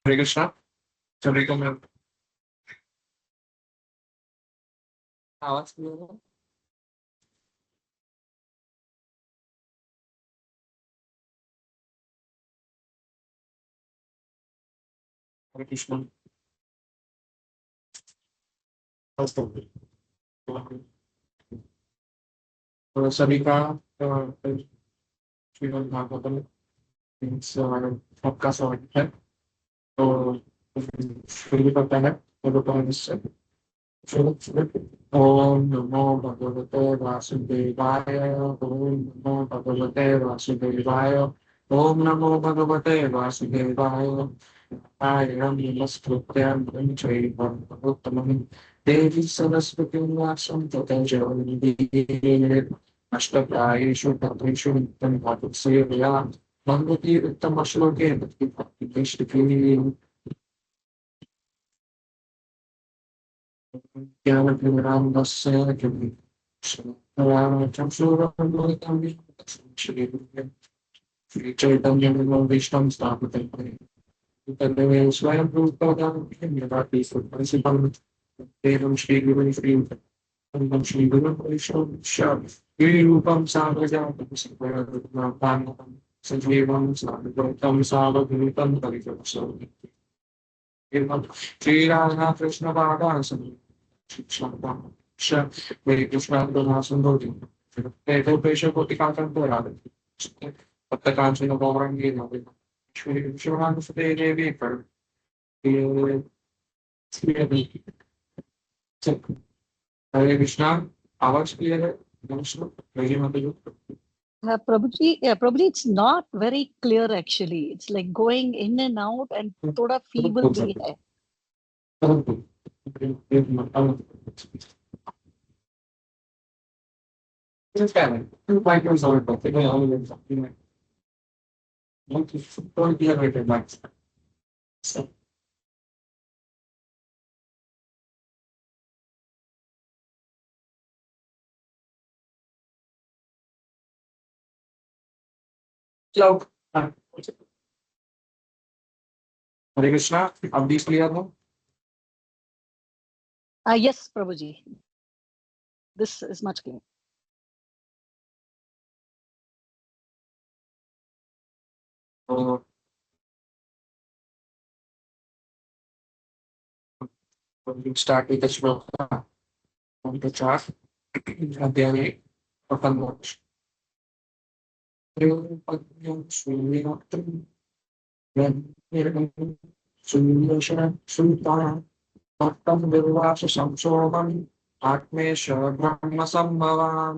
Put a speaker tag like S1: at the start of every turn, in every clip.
S1: हरे कृष्णा। सभी को मैं आवाज क्लियर है? हरे कृष्णा। तो सभी का श्रीमद् भागवतम मीन्स आपका स्वागत है। तो शुरू करता है तो ओम नमो भगवते वासुदेवाय। ओम नमो भगवते वासुदेवाय। ओम नमो भगवते वासुदेवाय। नारायणं नमस्कृत्य नरं चैव नरोत्तमं देवी सरस्वतीं व्यासं ततो जयमुदीरयेत्। अष्टप्रायेषु तत्त्वेषु नित्यं भागवत सेवया भगवती उत्तमश्लोके भक्तिभक्तिकेष्टिकी ज्ञानतिमिरान्धस्य चक्षुरुन्मिलितं येन श्रीचैतन्यं विष्णुं स्थापितं तन्मे स्वयं रूपदां यदापि सुपरिचितं तेनं श्रीगुरुं श्रीं श्रीगुरुं वैष्णवं श्रीरूपं साग्रजातं सकलगुणनाथान्वितं सजीवं साग्रजातं सावधूतं परिचक्षु श्रीराधा कृष्ण पादान् मेरी कृष्ण संबोधि पेशकोटिकांतो राधे भक्तकांचन गौरंगी राधे श्री विश्वनाथ देवी पर हरे कृष्णा। आवाज क्लियर है? नमस्कार रही माता।
S2: Prabhuji, yeah, Prabhuji, it's not very clear actually. It's like going in and out and thoda feeble bhi hai.
S1: Just kind of 2 years old, but they only something like one to 4 max. So, so, हरे कृष्णा। अब भी clear हो?
S2: Yes, Prabhuji, this is much clear.
S1: तो start with the श्लोक उनके चार अध्याय एक प्रथम मोक्ष सुल्तान निर्वास संशोधन आत्मेश ब्रह्म संभवान।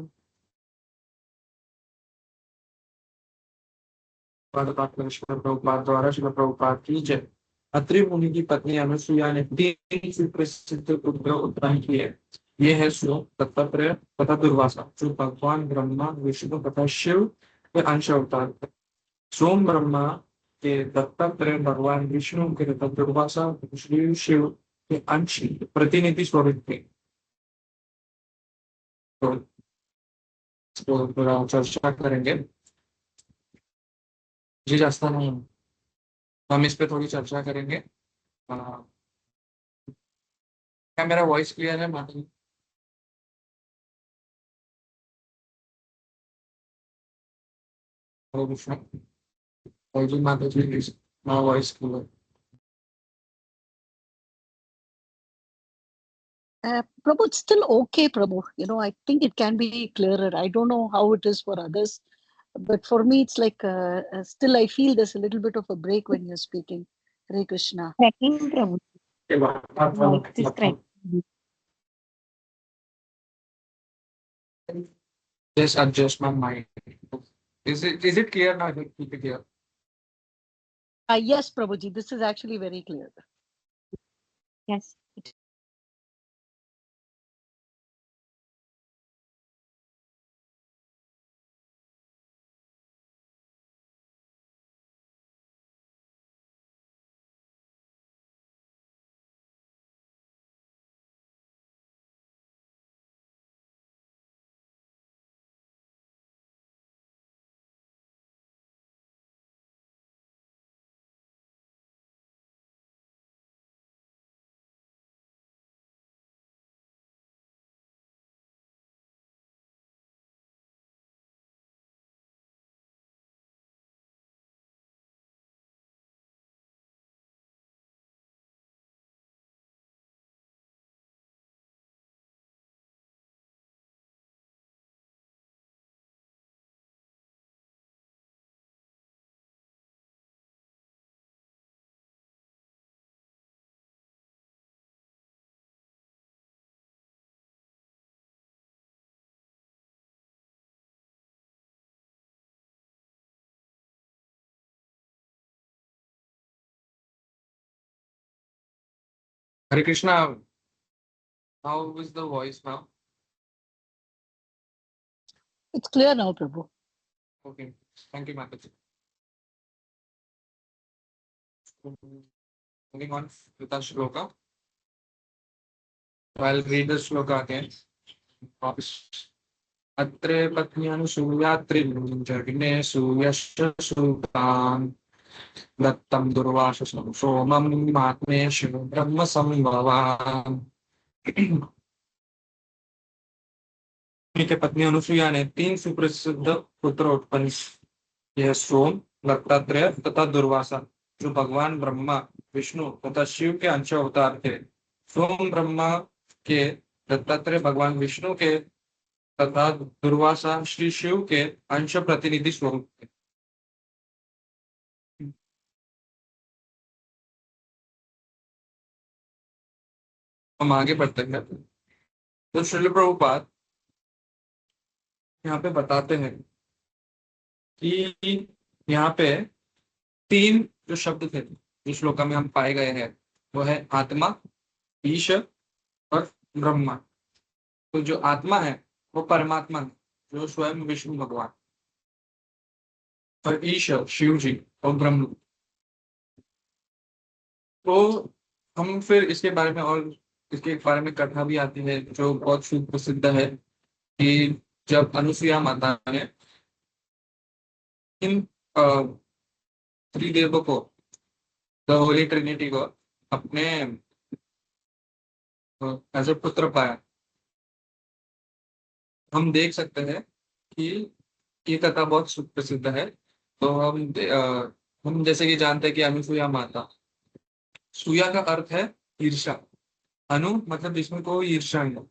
S1: प्रभुपाद द्वारा शिल प्रभुपाद की जय। अत्रि मुनि की पत्नी अनुसुईया ने 3 सुप्रसिद्ध उपग्रह उत्पन्न किए। ये है श्लोक दत्तात्रेय तथा दुर्वासा जो भगवान ब्रह्मा विष्णु तथा शिव के अंश अवतार थे। सोम ब्रह्मा के दत्तात्रेय भगवान विष्णु के तथा दुर्वासा श्री शिव के अंश प्रतिनिधि स्वरूप थे। तो इसको थोड़ा चर्चा करेंगे। जी जास्ता नहीं, हम इस पे थोड़ी चर्चा करेंगे। क्या मेरा वॉइस क्लियर है माता? हरे कृष्ण। जय जी माता जी। Voice clear?
S2: Prabhu, it's still okay, Prabhu. You know, I think it can be clearer. I don't know how it is for others, but for me, it's like still I feel there's a little bit of a break when you're speaking. Hare Krishna.
S3: Tracking Prabhu. Voice is tracking.
S1: Just adjust my mind. Is it clear now? Keep it clear.
S2: Yes, Prabhuji, this is actually very clear.
S3: Yes.
S1: Hare Krishna, how is the voice now?
S2: It's clear now, Prabhu.
S1: Okay, thank you, Mataji. Moving on with our shloka. I'll read the shloka again. अत्रे पत्न्यनुसूयात्रिजग्नेषु यशसुतान् दत्तं दुर्वाससं सोमं आत्मेषु ब्रह्म संभवान्। उनकी पत्नी अनुसुईया ने 3 सुप्रसिद्ध पुत्र उत्पन्न किए। यह सोम, दत्तात्रेय तथा दुर्वासा, जो भगवान ब्रह्मा, विष्णु तथा शिव के अंश अवतार थे। सोम ब्रह्मा के, दत्तात्रेय भगवान विष्णु के तथा दुर्वासा श्री शिव के अंश प्रतिनिधि स्वरूप थे। हम आगे बढ़ते हैं। तो श्रील प्रभुपाद यहाँ पे बताते हैं कि यहाँ पे 3 जो शब्द थे जिस श्लोक में हम पाए गए हैं वो है आत्मा, ईश और ब्रह्मा। तो जो आत्मा है वो परमात्मा है, जो स्वयं विष्णु भगवान, और ईश शिव जी और ब्रह्म। तो हम फिर इसके बारे में, और इसके बारे में कथा भी आती है जो बहुत सुप्रसिद्ध है कि जब अनुसुईया माता ने इन त्रिदेवों को, द होली ट्रिनिटी को अपने एज अ पुत्र पाया, हम देख सकते हैं कि ये कथा बहुत सुप्रसिद्ध है। तो हम जैसे कि जानते हैं कि अनुसुईया माता, सुया का अर्थ है ईर्षा, अनु मतलब जिसमें कोई ईर्षा नहीं।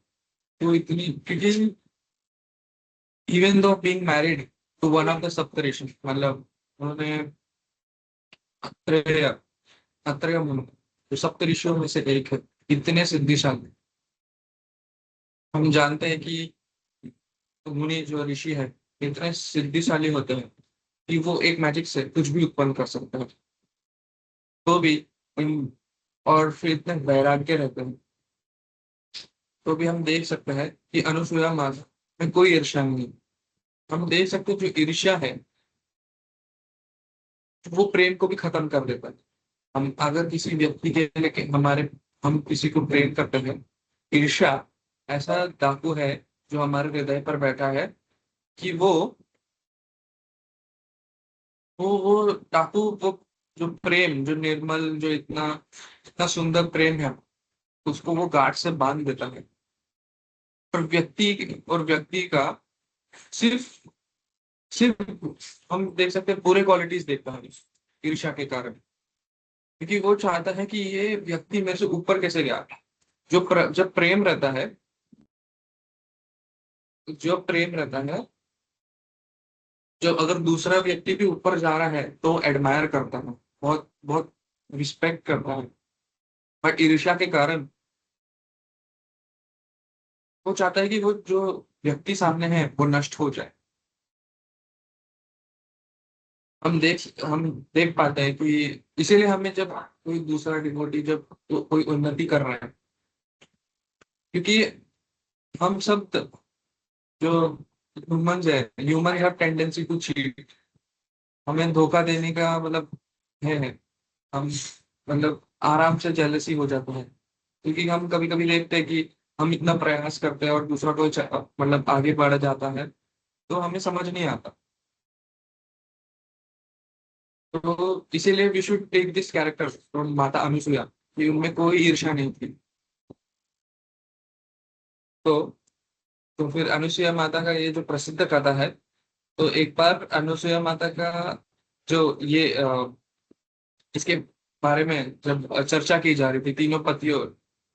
S1: तो इतनी, क्योंकि even though being married to one of the Saptarishi, मतलब उन्होंने अत्रेय अत्रेय मुनि जो सप्तऋषियों में से एक है, इतने सिद्धिशाली। हम जानते हैं कि मुनि जो ऋषि है इतने सिद्धिशाली होते हैं कि वो एक मैजिक से कुछ भी उत्पन्न कर सकते हैं। तो भी इन, और फिर इतने वैराग्य रहते हैं, तो भी हम देख सकते हैं कि अनुसुईया माता में कोई ईर्ष्या नहीं है। हम देख सकते हैं जो ईर्ष्या है वो प्रेम को भी खत्म कर देता है। हम अगर किसी व्यक्ति के लिए हमारे, हम किसी को प्रेम करते हैं, ईर्ष्या ऐसा डाकू है जो हमारे हृदय पर बैठा है कि वो डाकू, वो जो प्रेम, जो निर्मल, जो इतना इतना सुंदर प्रेम है, उसको वो गांठ से बांध देता है। और व्यक्ति का सिर्फ सिर्फ हम देख सकते हैं बुरे क्वालिटीज देखता है ईर्ष्या के कारण, क्योंकि वो चाहता है कि ये व्यक्ति मेरे से ऊपर कैसे गया। जब प्रेम रहता है, जो प्रेम रहता है, जब अगर दूसरा व्यक्ति भी ऊपर जा रहा है तो एडमायर करता है, बहुत बहुत रिस्पेक्ट करता है। बट ईर्ष्या के कारण वो चाहता है कि वो जो व्यक्ति सामने है वो नष्ट हो जाए। हम देख पाते हैं कि इसीलिए हमें जब कोई दूसरा डिवोटी, जब कोई उन्नति कर रहा है, क्योंकि हम सब जो ह्यूमंस है, human have tendency to cheat. हमें धोखा देने का मतलब है। हम मतलब आराम से जेलसी हो जाते हैं, क्योंकि हम कभी कभी देखते हैं कि हम इतना प्रयास करते हैं और दूसरा कोई मतलब आगे बढ़ जाता है तो हमें समझ नहीं आता। तो इसीलिए we should take this character from Mata Anusuya कि उनमें कोई ईर्ष्या नहीं थी। तो तो फिर अनुसुईया माता का ये जो प्रसिद्ध कथा है, तो एक बार अनुसुईया माता का जो ये इसके बारे में जब चर्चा की जा रही थी, तीनों पतियों,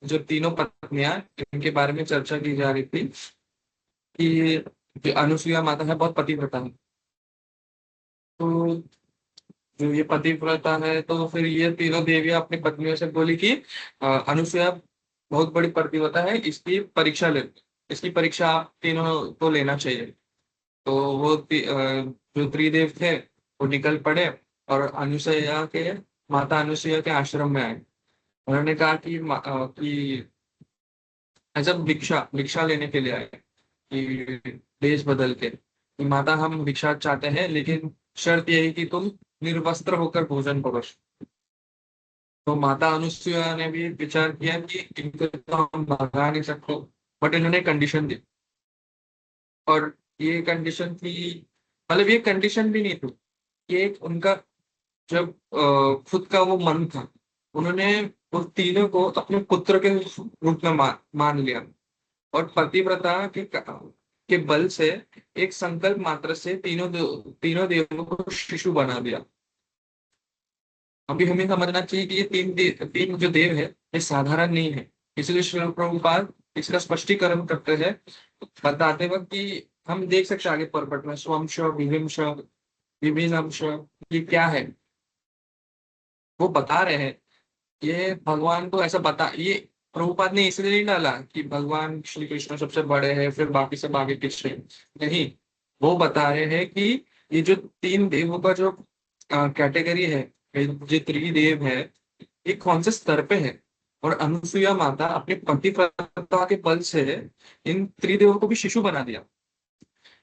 S1: जो तीनों पत्नियां, इनके बारे में चर्चा की जा रही थी कि जो अनुसुईया माता है बहुत पतिव्रता है। तो जो ये पतिव्रता है, तो फिर ये तीनों देवियां अपनी पत्नियों से बोली कि अनुसुईया बहुत बड़ी पतिव्रता है, इसकी परीक्षा आप तीनों को लेना चाहिए। तो जो त्रिदेव थे वो निकल पड़े और अनुसुईया के माता अनुसुईया के आश्रम में आए। उन्होंने कहा कि ऐसा भिक्षा भिक्षा लेने के लिए आए कि देश बदल के कि माता हम भिक्षा चाहते हैं, लेकिन शर्त यही कि तुम निर्वस्त्र होकर भोजन करो। तो माता अनुसुईया ने भी विचार किया कि इनको तो हम भगा नहीं सकते, बट इन्होंने कंडीशन दी। और ये कंडीशन थी, मतलब ये कंडीशन भी नहीं थी, ये एक उनका जब खुद का वो मन था, उन्होंने उन तीनों को अपने पुत्र के रूप में मान लिया। और पतिव्रता के बल से एक संकल्प मात्र से तीनों देवों को शिशु बना दिया। अभी हमें समझना चाहिए कि ये तीन जो देव है ये साधारण नहीं है। इसलिए श्रील प्रभुपाद इसका स्पष्टीकरण करते हैं, बताते वक्त कि हम देख सकते हैं आगे परपट में स्वंश विभिंश विभिन्नंश ये क्या है, वो बता रहे हैं। ये भगवान को ऐसा बता, ये प्रभुपाद ने इसलिए नहीं डाला कि भगवान श्री कृष्ण सबसे बड़े हैं फिर बाकी सब आगे पीछे, नहीं। वो बता रहे हैं कि ये जो तीन देवों का जो कैटेगरी है, ये जो त्रिदेव है, ये कौन से स्तर पे है। और अनुसुईया माता अपने पतिव्रता के बल से इन त्रिदेवों को भी शिशु बना दिया।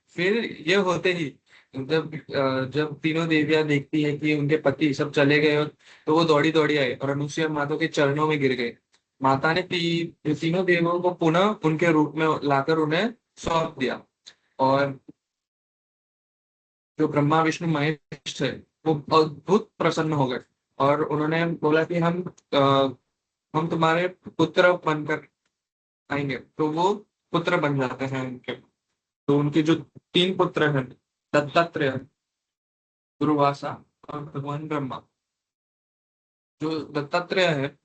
S1: फिर ये होते ही जब तीनों देवियां देखती है कि उनके पति सब चले गए, तो वो दौड़ी दौड़ी आए और अनुसुईया माता के चरणों में गिर गए। माता ने तीनों देवों को पुनः उनके रूप में लाकर उन्हें सौंप दिया। और जो ब्रह्मा विष्णु महेश थे वो अद्भुत प्रसन्न हो गए, और उन्होंने बोला कि हम तुम्हारे पुत्र बनकर आएंगे। तो वो पुत्र बन जाते हैं उनके। तो उनके जो तीन पुत्र हैं, दत्तात्रेय, दुर्वासा और भगवान ब्रह्मा। जो दत्तात्रेय है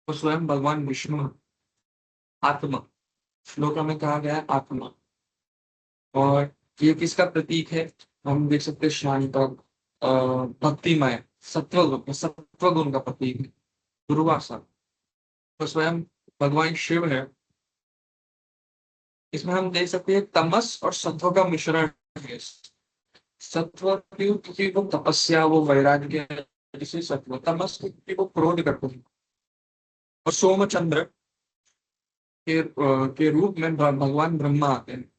S1: वो स्वयं भगवान विष्णु है, आत्मा। श्लोक में कहा गया है आत्मा। और ये किसका प्रतीक है, हम देख सकते हैं शांत भक्तिमय सत्व गुण का प्रतीक है। दुर्वासा तो स्वयं भगवान शिव है। इसमें हम देख सकते हैं तमस और सत्व का मिश्रण है। सत्व क्यों, क्योंकि वो तपस्या वो वैराग्य, जिसे सत्व। तमस क्योंकि वो क्रोध करते हैं। और सोमचंद्र के रूप में भगवान ब्रह्मा आते हैं।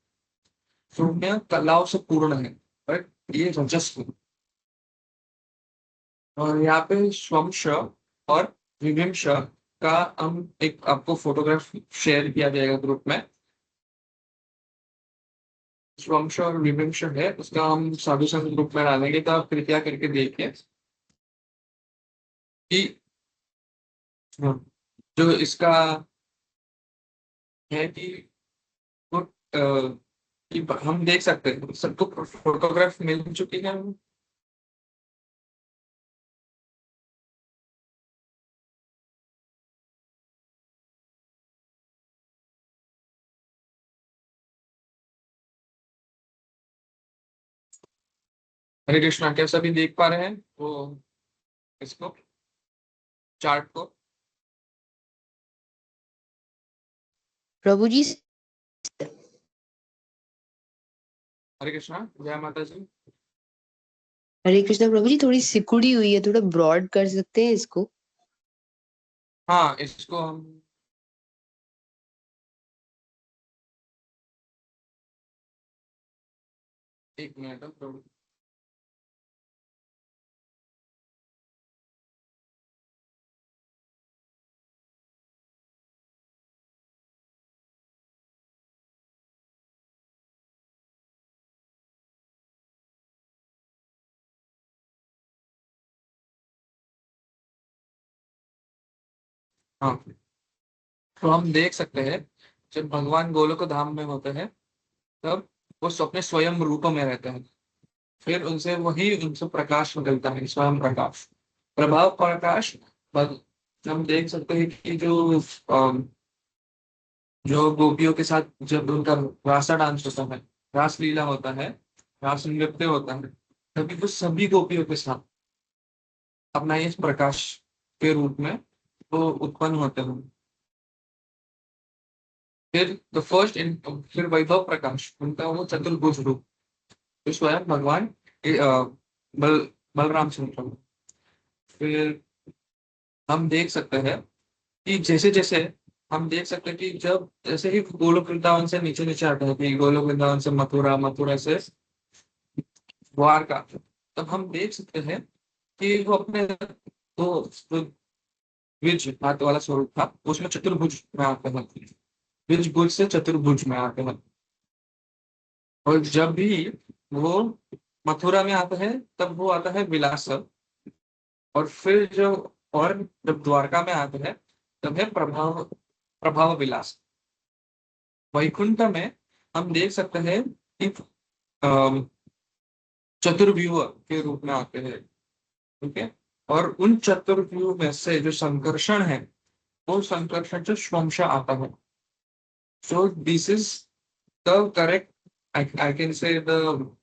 S1: सौम्य कलाओं से पूर्ण है, बट ये रजस गुण। और यहाँ पे स्वंश और विभिंश का हम एक आपको फोटोग्राफ शेयर किया जाएगा ग्रुप में। स्वंश और विभिंश है, उसका हम साधु संघ ग्रुप में डालेंगे, तो आप कृपया करके देखिए कि हाँ, जो इसका है कि वो कि हम देख सकते हैं सबको फोटोग्राफ मिल चुकी है। हरे कृष्णा, क्या सभी देख पा रहे हैं वो इसको, चार्ट को?
S4: प्रभु जी।
S1: हरे कृष्णा, जय माता जी।
S4: हरे कृष्णा प्रभु जी, थोड़ी सिकुड़ी हुई है, थोड़ा ब्रॉड कर सकते हैं इसको?
S1: हाँ, इसको हम एक मिनट प्रभु। हाँ, तो हम देख सकते हैं जब भगवान गोलोक धाम में होते हैं तब वो अपने स्वयं रूप में रहते हैं। फिर उनसे प्रकाश निकलता है, स्वयं प्रकाश, प्रभाव प्रकाश। भग- हम देख सकते हैं कि जो गोपियों के साथ जब उनका रासा डांस होता है, रास लीला होता है, रास नृत्य होता है, तभी वो सभी गोपियों के साथ अपना इस प्रकाश के रूप में वो उत्पन्न होते हैं। फिर द फर्स्ट इन फिर वैभव प्रकाश उनका वो चतुर्भुज रूप, जो स्वयं भगवान बल बलराम चंद्र। फिर हम देख सकते हैं कि जैसे जैसे हम देख सकते हैं कि जब जैसे ही गोलोक वृंदावन से नीचे नीचे आता है कि गोलोक वृंदावन से मथुरा, मथुरा से द्वारका, तब हम देख सकते हैं कि वो अपने दो जो द्विज हाथ वाला स्वरूप था उसमें चतुर्भुज में आते हैं, द्विज भुज से चतुर्भुज में आते हैं। और जब भी वो मथुरा में आता है तब वो आता है विलास, और फिर जो और जब द्वारका में आते हैं तब है प्रभाव, प्रभाव विलास। वैकुंठ में हम देख सकते हैं कि अम, चतुर्व्यूह के रूप में आते हैं। ठीक है, और उन चतुर्व्यूह में से जो संकर्षण है वो संकर्षण जो स्वंश आता है। So this is the correct, I can say the,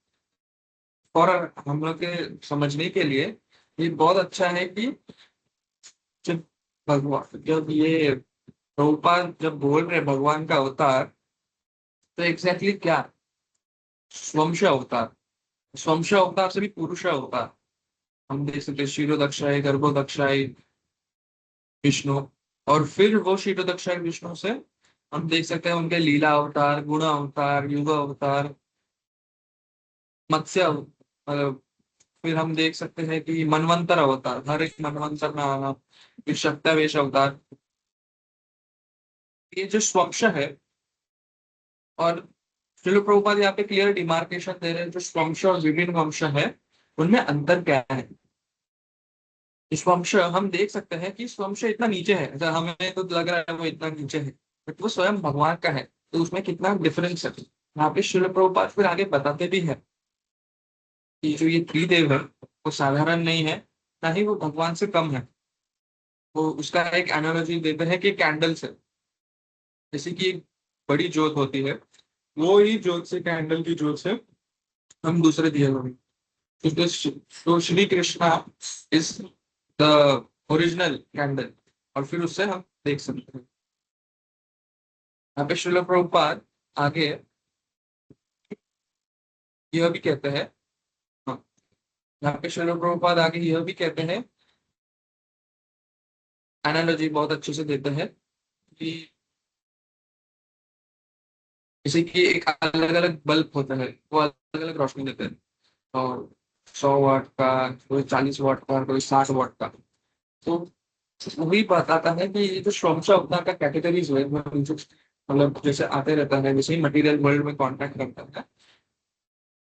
S1: और हम लोग के समझने के लिए ये बहुत अच्छा है कि जब भगवान, जब ये प्रभुपाद जब बोल रहे भगवान का अवतार, तो एग्जैक्टली क्या स्वंश अवतार, स्वंश अवतार से भी पुरुष अवतार। हम देख सकते हैं क्षीरोदक्षाय गर्भोदक्षाय विष्णु, और फिर वो क्षीरोदक्षाय विष्णु से हम देख सकते हैं उनके लीला अवतार, गुण अवतार, युग अवतार, मत्स्य फिर हम देख सकते हैं कि मनवंतर अवतार, हर एक मनवंतर में आना, फिर शक्तावेश अवतार। ये जो स्वंश है, और श्रील प्रभुपाद यहाँ पे क्लियर डिमार्केशन दे रहे हैं जो स्वंश और विभिन्न वंश है उनमें अंतर क्या है। स्वंश हम देख सकते हैं कि स्वंश इतना नीचे है, ऐसा हमें तो लग रहा है वो इतना नीचे है, बट वो स्वयं भगवान का है, तो उसमें कितना डिफरेंस है यहाँ पे श्रील प्रभुपाद फिर आगे बताते भी है कि जो ये त्रिदेव है वो साधारण नहीं है, ना ही वो भगवान से कम है। वो उसका एक एनालॉजी देते हैं कि कैंडल से, जैसे कि एक बड़ी जोत होती है, वो ही जोत से, कैंडल की जोत से हम दूसरे दिए हुए हैं। तो Shri Krishna is the original candle, और फिर उससे हम देख सकते हैं। यहाँ पे श्रील प्रभुपाद आगे यह भी कहते हैं, हाँ, यहाँ पे श्रील प्रभुपाद आगे यह भी कहते हैं, एनालॉजी बहुत अच्छे से देते हैं कि जैसे कि एक अलग अलग बल्ब होता है, वो अलग अलग रोशनी देते हैं, और 100 वाट का, कोई 40 वाट का, कोई 60 वाट का। तो वही बताता है कि ये जो श्रमशा अवतार का कैटेगरीज है वो जो मतलब जैसे आते रहता है, जैसे ही मटेरियल वर्ल्ड में कांटेक्ट करता है,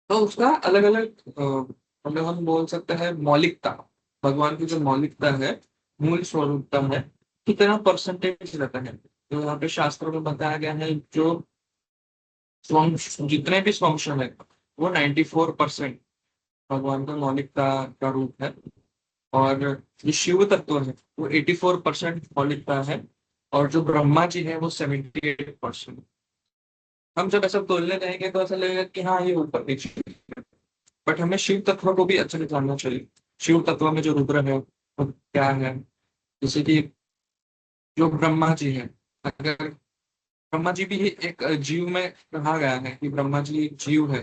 S1: तो उसका अलग अलग मतलब हम बोल सकते हैं मौलिकता, भगवान की जो मौलिकता है, मूल स्वरूपता है, कितना परसेंटेज रहता है। तो यहाँ पे शास्त्रों में बताया गया है जो स्वंश, जितने भी स्वंश है वो 94% भगवान का मौलिकता का रूप है, और जो शिव तत्व है वो 84% मौलिकता है, और जो ब्रह्मा जी है वो 78%। हम जब ऐसा बोलने जाएंगे तो ऐसा लगेगा कि हाँ ये ऊपर नीचे, बट हमें शिव तत्व को भी अच्छे से जानना चाहिए। शिव तत्व में जो रुद्र है वो क्या है, जैसे कि जो ब्रह्मा जी है, अगर ब्रह्मा जी भी एक जीव में कहा गया है कि ब्रह्मा जी एक जीव है,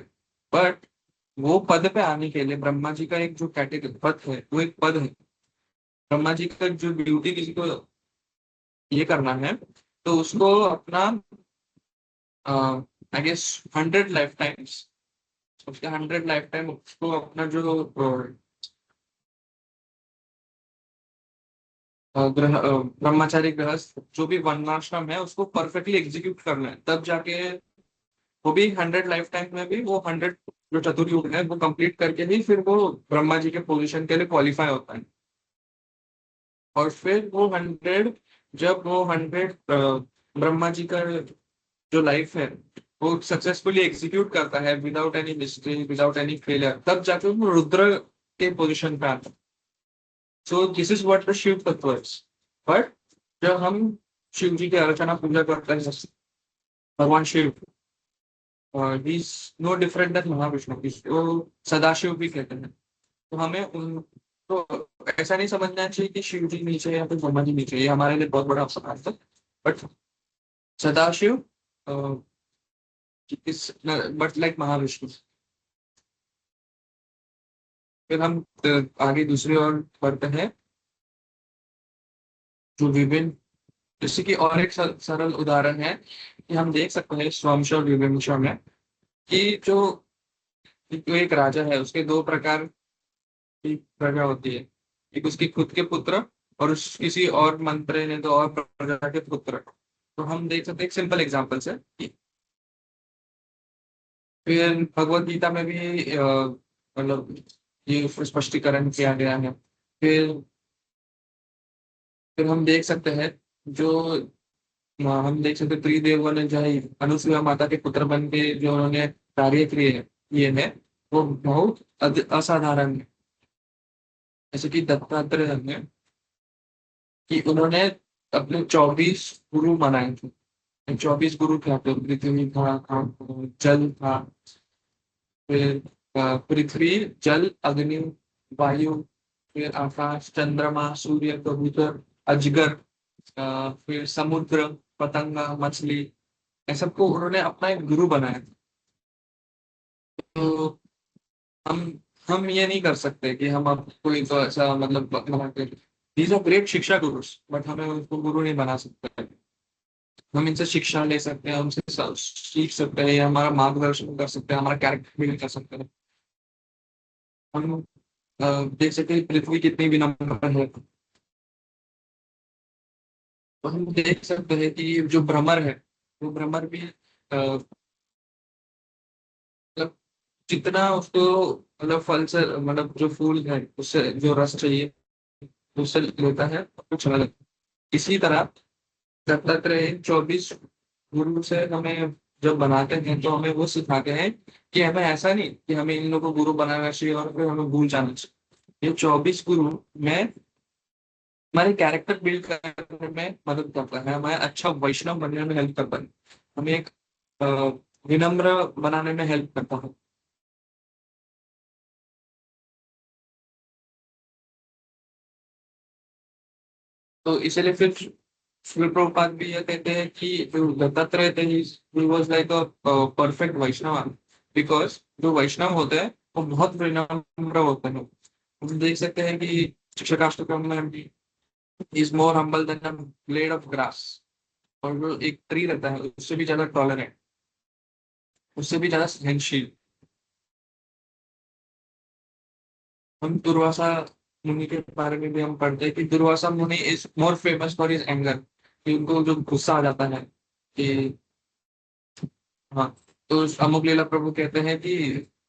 S1: बट वो पद पे आने के लिए ब्रह्मा जी का एक जो कैटेगरी पद है वो एक पद है। ब्रह्मा जी का जो ड्यूटी किसी को ये करना है, तो उसको अपना आई गेस 100 लाइफ टाइम्स, उसके 100 लाइफ टाइम उसको अपना जो ब्रह्मचारी गृहस्थ जो भी वर्णाश्रम है उसको परफेक्टली एग्जीक्यूट करना है, तब जाके वो भी 100 लाइफ टाइम में भी वो 100 जो चतुर्युग है वो कंप्लीट करके ही फिर वो ब्रह्मा जी के पोजीशन के लिए क्वालिफाई होता है। और फिर वो 100, जब वो 100 ब्रह्मा जी का जो लाइफ है वो सक्सेसफुली एग्जीक्यूट करता है without any mistake, without any failure, तब जाके वो रुद्र के पोजीशन पे आता है। So this is what the Shiva तत्व इज। बट जब हम शिव जी की अर्चना पूजा करते हैं, भगवान Shiva, he is no different than Mahavishnu, इसको सदाशिव भी कहते हैं। तो हमें उन, तो ऐसा नहीं समझना चाहिए कि शिव जी नीचे है या फिर ब्रह्मा जी नीचे है, ये हमारे लिए बहुत बड़ा अपमान है। But Sadashiv is but like Mahavishnu. फिर हम आगे दूसरी ओर बढ़ते हैं। जो विभिन्न, जैसे कि और एक सरल उदाहरण है कि हम देख सकते हैं स्वांश और विभिन्न में कि जो एक राजा है उसके दो प्रकार की प्रजा होती है। एक उसकी खुद के पुत्र और किसी और मंत्री ने तो और प्रजा के पुत्र। तो हम देख सकते हैं एक सिंपल एग्जांपल से कि फिर भगवत गीता में भी मतलब ये उसमें स्पष्टीकरण किया गया है। फिर हम देख सकते हैं जो हम देख सकते हैं त्रिदेवों ने जो है अनुसुईया माता के पुत्र बन के जो उन्होंने कार्य किए हैं वो बहुत असाधारण है। जैसे कि दत्तात्रेय ने कि उन्होंने अपने 24 गुरु बनाए थे। 24 गुरु क्या थे? पृथ्वी था, जल था, फिर पृथ्वी, जल, अग्नि, वायु, फिर आकाश, चंद्रमा, सूर्य, कबूतर, अजगर, फिर समुद्र, पतंगा, मछली, इन सबको उन्होंने अपना एक गुरु बनाया था। तो हम हम ये नहीं कर सकते कि हम अब कोई तो ऐसा मतलब बना के दीज आर ग्रेट शिक्षा गुरुस, बट हमें उनको गुरु नहीं बना सकते। हम इनसे शिक्षा ले सकते हैं, उनसे सीख सकते हैं, हमारा मार्गदर्शन कर सकते हैं, हमारा कैरेक्टर बिल्ड कर सकते हैं। हम देख सकते हैं पृथ्वी कितनी विनम्र है। तो हम देख सकते हैं कि जो भ्रमर है वो भ्रमर भी मतलब जितना उसको मतलब फल से मतलब जो फूल है उससे जो रस चाहिए उससे लेता है तो चला जाता है। इसी तरह दत्तात्रेय 24 गुरु से हमें जब बनाते हैं तो हमें वो सिखाते हैं कि हमें ऐसा नहीं कि हमें इन लोगों को गुरु बनाना चाहिए और फिर हमें भूल जाना चाहिए। ये 24 गुरु में हमारे कैरेक्टर बिल्ड करने में मदद करता है, हमें अच्छा वैष्णव बनने में हेल्प करता है, हमें एक अ, विनम्र बनाने में हेल्प करता है। तो इसलिए फिर शिल प्रभुपाद भी ये कहते हैं कि जो दत्तात्रेय थे he was like a perfect Vaishnava, because जो वैष्णव होते हैं वो बहुत विनम्र होते हैं। हम देख सकते हैं कि शिक्षकाष्टकम में भी is more humble than a blade of grass. और जो एक ट्री रहता है उससे भी ज्यादा टॉलरेंट, उससे भी ज्यादा सहनशील। हम दुर्वासा मुनि के बारे में भी हम पढ़ते हैं कि दुर्वासा मुनि is more famous for his anger, कि उनको जो गुस्सा आ जाता है कि हाँ। तो अमुक लीला प्रभु कहते हैं कि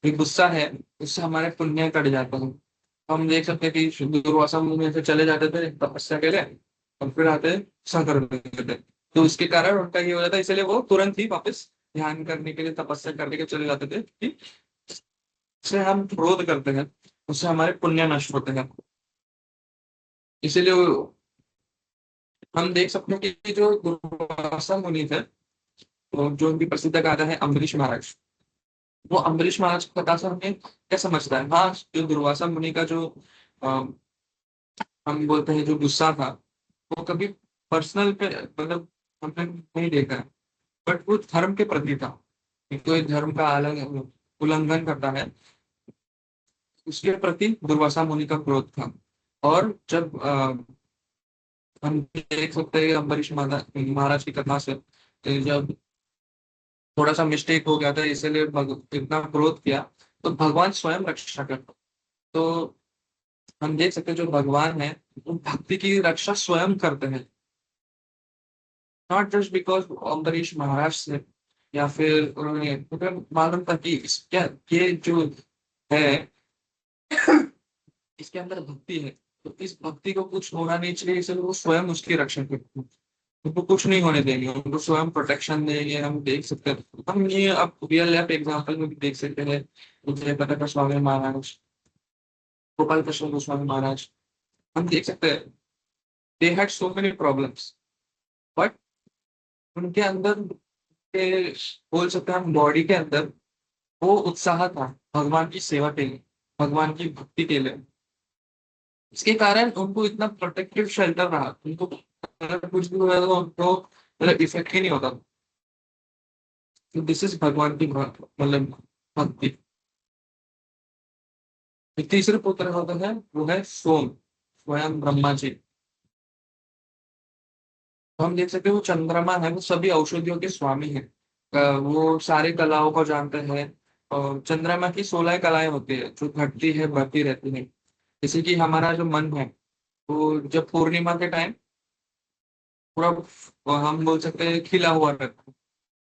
S1: ये गुस्सा है उससे हमारे पुण्य कट जाते हैं। हम देख सकते हैं कि दुर्वासा मुनि से चले जाते थे तपस्या के लिए और फिर आते गुस्सा कर देते थे। तो उसके कारण उनका ये हो जाता है, इसलिए वो तुरंत ही वापस ध्यान करने के लिए तपस्या करने के चले जाते थे कि उससे हम क्रोध करते हैं उससे हमारे पुण्य नष्ट होते हैं। इसीलिए हम देख सकते हैं कि जो दुर्वासा मुनि थे तो जो उनकी प्रसिद्ध गाथा है अम्बरीश महाराज, वो अम्बरीश महाराज की कथा से हमें क्या समझता है? हाँ, जो दुर्वासा मुनि का जो अ, हम बोलते हैं जो गुस्सा था वो कभी पर्सनल पे मतलब हमने नहीं देखा है, बट वो धर्म के प्रति था कि कोई धर्म का अलग उल्लंघन करता है उसके प्रति दुर्वासा मुनि का क्रोध था। और जब हम देख सकते हैं अम्बरीश महाराज की कथा से जब थोड़ा सा मिस्टेक हो गया था इसलिए इतना क्रोध किया तो भगवान स्वयं रक्षा करता। तो हम देख सकते हैं जो भगवान है वो भक्ति की रक्षा स्वयं करते हैं, नॉट जस्ट बिकॉज अम्बरीश महाराज से या फिर उन्होंने उन्हें मालूम था कि क्या ये जो है इसके अंदर भक्ति है तो इस भक्ति को कुछ होना नहीं चाहिए, इसलिए वो स्वयं उसकी रक्षा करते हैं। उनको कुछ नहीं होने देंगे, उनको स्वयं प्रोटेक्शन देंगे। हम देख सकते हैं, हम ये अब रियल लाइफ एग्जांपल में भी देख सकते हैं। जय प्रकाश स्वामी महाराज, गोपाल कृष्ण गोस्वामी महाराज, हम देख सकते हैं they had so many problems, but उनके अंदर के बोल सकते हैं हम बॉडी के अंदर वो उत्साह था भगवान की सेवा के लिए, भगवान की भक्ति के लिए। इसके कारण उनको इतना प्रोटेक्टिव शेल्टर रहा, उनको अगर कुछ भी हुआ तो उनको मतलब इफेक्ट ही नहीं होता। तो दिस इज भगवान की मतलब भक्ति। एक तीसरे पुत्र होता है वो है सोम, स्वयं ब्रह्मा जी। तो हम देख सकते हैं वो चंद्रमा है, वो सभी औषधियों के स्वामी है। वो सारी कलाओं को जानते हैं। और चंद्रमा की 16 कलाएं होती है जो घटती है बढ़ती रहती है। जैसे कि हमारा जो मन है, वो जब पूर्णिमा के टाइम पूरा हम बोल सकते हैं खिला हुआ रहता है।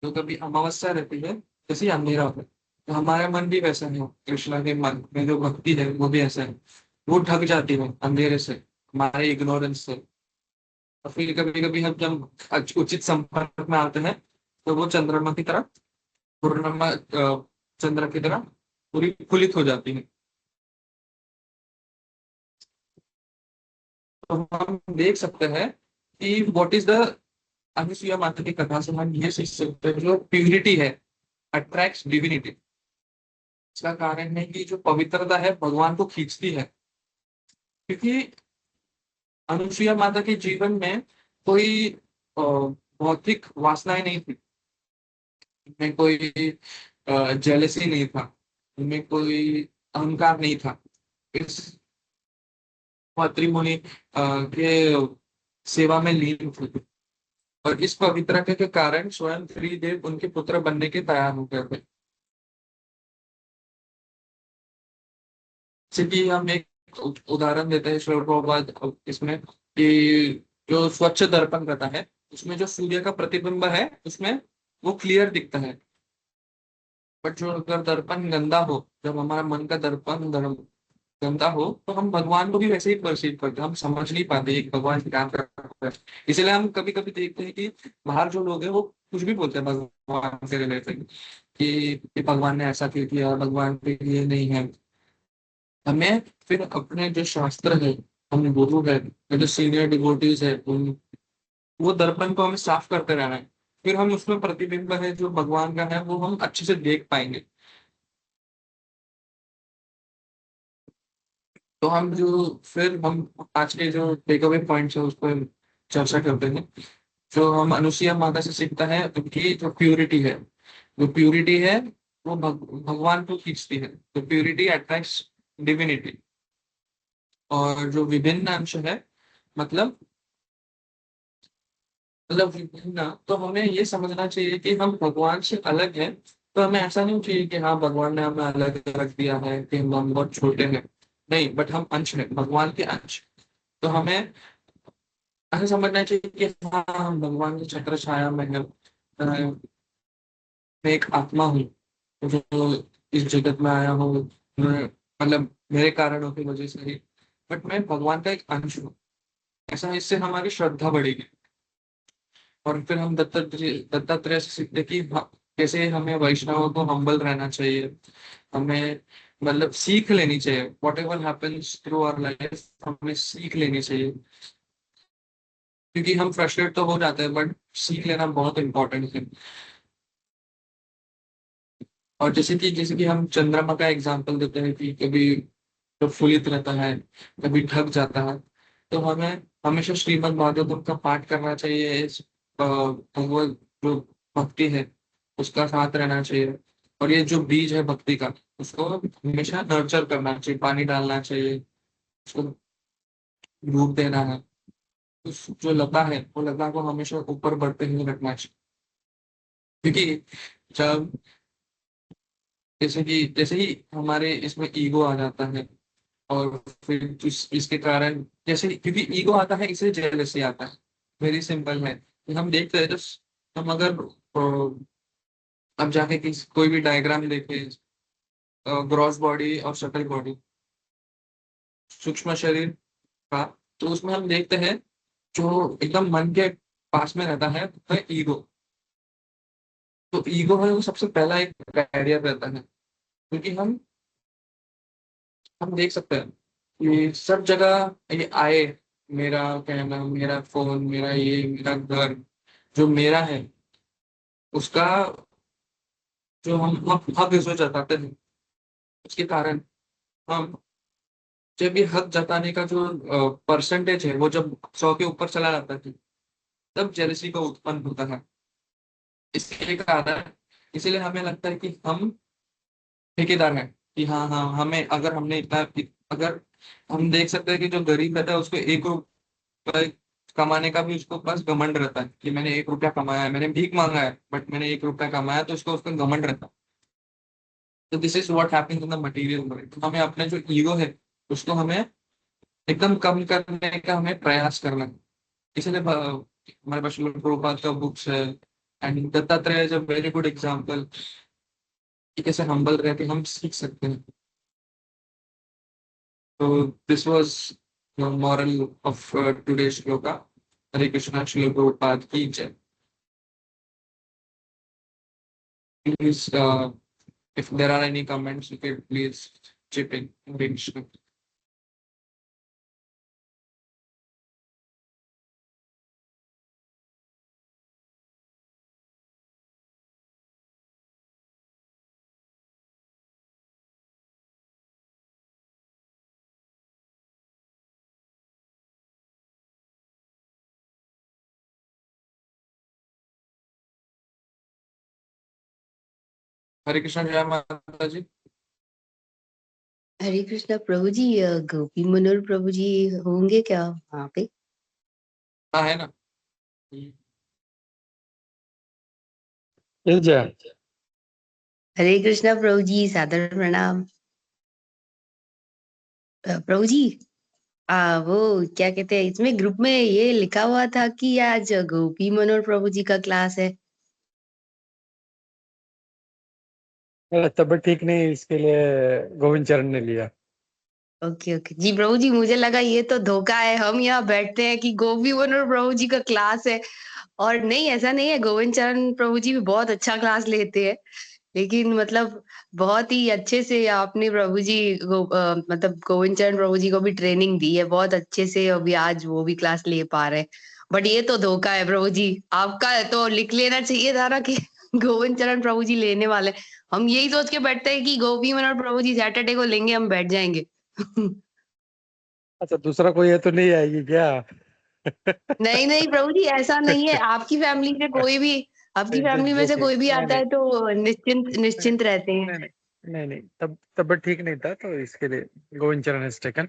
S1: तो कभी अमावस्या रहती है, जैसे ही अंधेरा होता है। तो हमारा मन भी वैसा है, कृष्णा के मन में जो भक्ति है वो भी ऐसा है। वो ढक जाती है अंधेरे से, हमारे इग्नोरेंस से। और फिर कभी कभी हम जब उचित संपर्क में आते हैं, तो वो चंद्रमा की तरह, पूर्णिमा चंद्र की तरह पूरी फुलित हो जाती है। तो हम देख सकते हैं कि व्हाट इज द, अनुसुईया माता की कथा से हम ये सीख सकते हैं, जो प्यूरिटी है अट्रैक्ट्स डिविनिटी। इसका कारण है कि जो पवित्रता है भगवान को खींचती है। क्योंकि अनुसुईया माता के जीवन में कोई भौतिक वासनाएं नहीं थी, उनमें कोई जेलसी नहीं था, उनमें कोई अहंकार नहीं था। इस मातृमुनि के सेवा में लीन थे। और इस पवित्रता के कारण स्वयं त्रिदेव उनके पुत्र बनने के तैयार हो गए थे। जैसे कि हम एक उदाहरण देते हैं श्लोक के बाद इसमें, कि जो स्वच्छ दर्पण रहता है उसमें जो सूर्य का प्रतिबिंब है उसमें वो क्लियर दिखता है। बट जो अगर दर्पण गंदा हो, जब हमारा मन का दर्पण गंदा हो, तो हम भगवान को भी वैसे ही परसीव करते हैं, हम समझ नहीं पाते कि भगवान क्या कर रहा है। इसलिए हम कभी कभी देखते हैं कि बाहर जो लोग हैं वो कुछ भी बोलते हैं भगवान से रिलेटेड, कि भगवान ने ऐसा क्यों किया, भगवान के लिए नहीं है। हमें फिर अपने जो शास्त्र है, हम गुरु है, जो सीनियर डिवोटीज है, उन वो दर्पण को हमें साफ करते रहना है। फिर हम उसमें प्रतिबिंब है जो भगवान का है वो हम अच्छे से देख पाएंगे। तो हम जो फिर हम आज के जो टेक अवे पॉइंट्स है उस पर चर्चा करते हैं। जो हम अनुसुईया माता से सीखता है उनकी जो प्यूरिटी है, जो प्यूरिटी है वो भगवान को खींचती है। तो प्यूरिटी अट्रैक्ट्स डिविनिटी। और जो विभिन्न अंश है, मतलब विभिन्न, तो हमें ये समझना चाहिए कि हम भगवान से अलग हैं। तो हमें ऐसा नहीं चाहिए कि हाँ भगवान ने हमें अलग रख दिया है, कि हम बहुत छोटे हैं। नहीं, बट हम अंश हैं, भगवान के अंश। तो हमें ऐसा समझना चाहिए कि हाँ हम भगवान की छत्र छाया में हैं। मैं एक आत्मा हूँ जो इस जगत में आया हूँ, मतलब मेरे कारणों की वजह से ही, बट मैं भगवान का एक अंश हूँ। ऐसा इससे हमारी श्रद्धा बढ़ेगी। और फिर हम दत्तात्रेय से सीखते कि कैसे हमें वैष्णवों को हम्बल रहना चाहिए। हमें मतलब सीख लेनी चाहिए, whatever happens through our life हमें सीख लेनी चाहिए। क्योंकि हम फ्रस्ट्रेट तो हो जाते हैं, बट सीख लेना बहुत इंपॉर्टेंट है। और जैसे कि हम चंद्रमा का एग्जांपल देते हैं कि कभी प्रफुल्लित रहता है, कभी ढक जाता है। तो हमें हमेशा श्रीमद् भागवतम का पाठ करना चाहिए। इस भगवत जो भक्ति है उसका साथ रहना चाहिए। और ये जो बीज है भक्ति का, उसको हमेशा नर्चर करना चाहिए, पानी डालना चाहिए, उसको डूब देना है। उस जो लता है वो लता को हमेशा ऊपर बढ़ते हुए रखना चाहिए। क्योंकि जब जैसे ही हमारे इसमें ईगो आ जाता है, और फिर इसके कारण, जैसे क्योंकि ईगो आता है इसलिए जेलसी आता है। वेरी सिंपल है कि हम देखते हैं, तो हम अगर अब जाके कोई भी डायग्राम देखें, ग्रॉस बॉडी और शटल बॉडी, सूक्ष्म शरीर का, तो उसमें हम देखते हैं जो एकदम मन के पास में रहता है वह ईगो। तो ईगो है वो सबसे पहला एक बैरियर रहता है। क्योंकि हम देख सकते हैं कि सब जगह ये आए, मेरा कहना, मेरा फोन, मेरा ये, मेरा घर, जो मेरा है उसका जो हम हक इसमें जताते हैं, उसके कारण हम जब ये हक जताने का जो परसेंटेज है वो जब 100 के ऊपर चला जाता है, तब जेलसी का उत्पन्न होता है। इसके कारण इसीलिए हमें लगता है कि हम ठेकेदार हैं, कि हाँ हाँ हमें, अगर हमने इतना, अगर हम देख सकते हैं कि जो गरीब रहता है उसको 1 रुपए कमाने का भी उसको पास घमंड रहता है कि मैंने 1 रुपया कमाया है, मैंने भीख मांगा है बट मैंने 1 रुपया कमाया, तो उसको उसका घमंड रहता है। तो this is what happens in the material world. तो हमें अपने जो ईगो है उसको हमें एकदम कम करने का हमें प्रयास करना है। इसलिए हमारे पास श्रील प्रभुपाद का बुक्स है, and Dattatreya is a very good example कि कैसे हम्बल रह के हम सीख सकते हैं। तो this was the moral of today shloka. Hare Krishna. Srila Prabhupada की जय। Please if there are any comments you can please chip in. Hare Krishna. हरे कृष्णा। जय माता जी।
S4: हरे कृष्णा प्रभु जी, गोपी मनोहर प्रभु जी होंगे क्या वहाँ पे?
S1: हाँ है ना।
S5: जय।
S4: हरे कृष्णा प्रभु जी, सादर प्रणाम। प्रभु जी, वो क्या कहते हैं, इसमें ग्रुप में ये लिखा हुआ था कि आज गोपी मनोहर प्रभु जी का क्लास है।
S5: तबीयत ठीक नहीं, इसके लिए गोविंद चरण ने लिया।
S4: ओके ओके जी प्रभु जी, मुझे लगा ये तो धोखा है, हम यहाँ बैठते हैं कि गोपी मनोहर प्रभु जी का क्लास है, और नहीं, ऐसा नहीं है। गोविंद चरण प्रभु जी भी बहुत अच्छा क्लास लेते हैं, लेकिन मतलब बहुत ही अच्छे से आपने प्रभु जी मतलब गोविंद चरण प्रभु जी को भी ट्रेनिंग दी है बहुत अच्छे से, अभी आज वो भी क्लास ले पा रहे हैं। बट ये तो धोखा है प्रभु जी, आपका तो लिख लेना चाहिए था ना कि गोविंद चरण प्रभु जी लेने वाले। हम यही सोच के बैठते हैं कि गोपी मनोहर प्रभु जी सैटरडे को लेंगे, हम बैठ जाएंगे।
S5: अच्छा, दूसरा कोई है तो नहीं आएगी क्या?
S4: नहीं नहीं प्रभु जी, ऐसा नहीं है। आपकी फैमिली से कोई भी, आपकी फैमिली में से
S5: जोकिंग।
S4: कोई भी
S5: नहीं
S4: आता
S5: नहीं
S4: है तो निश्चिंत
S5: नहीं
S4: निश्चिंत रहते हैं।
S5: नहीं नहीं नहीं नहीं, तब तबीयत ठीक नहीं था तो इसके लिए Govind Charan has taken.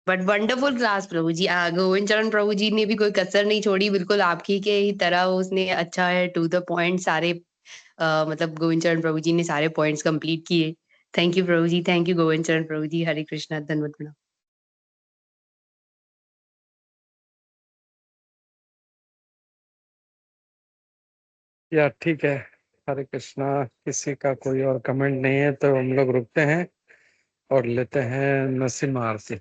S4: But wonderful class Prabhu ji, Govind Charan Prabhu ji ने भी कोई कसर नहीं छोड़ी, बिल्कुल आपकी के ही तरह उसने अच्छा है टू द पॉइंट सारे मतलब गोविंद चरण प्रभु जी ने सारे पॉइंट्स कंप्लीट किए। Thank you Prabhu ji, thank you Govind Charan Prabhu जी। हरे कृष्णा, धन्यवाद प्रणाम।
S5: या ठीक है। हरे कृष्णा। किसी का कोई और कमेंट नहीं है तो हम लोग रुकते हैं और लेते हैं नरसिम्हा आरती।